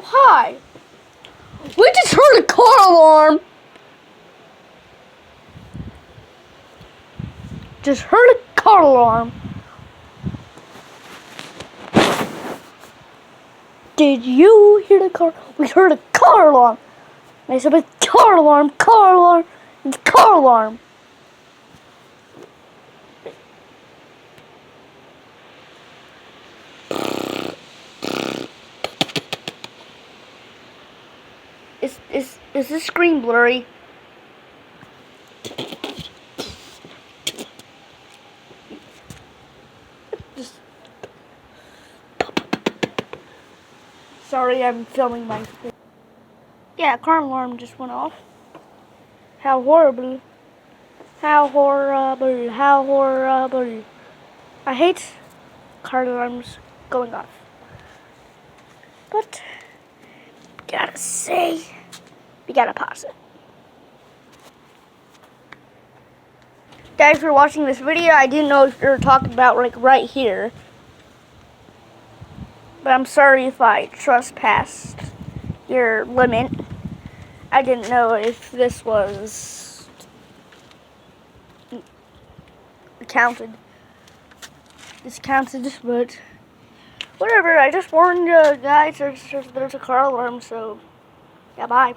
Oh, hi. We just heard a car alarm. Just heard a car alarm. Did you hear the car? We heard a car alarm. They said, car alarm, car alarm, it's car alarm. Is this screen blurry? Just sorry, I'm filming my screen. Yeah, car alarm just went off. How horrible. How horrible. How horrible. I hate car alarms going off. But gotta say, we gotta pause it. Guys, for watching this video, I didn't know if you were talking about like right here. But I'm sorry if I trespassed your limit. I didn't know if this was discounted, but whatever. I just warned you guys there's a car alarm, so yeah, bye.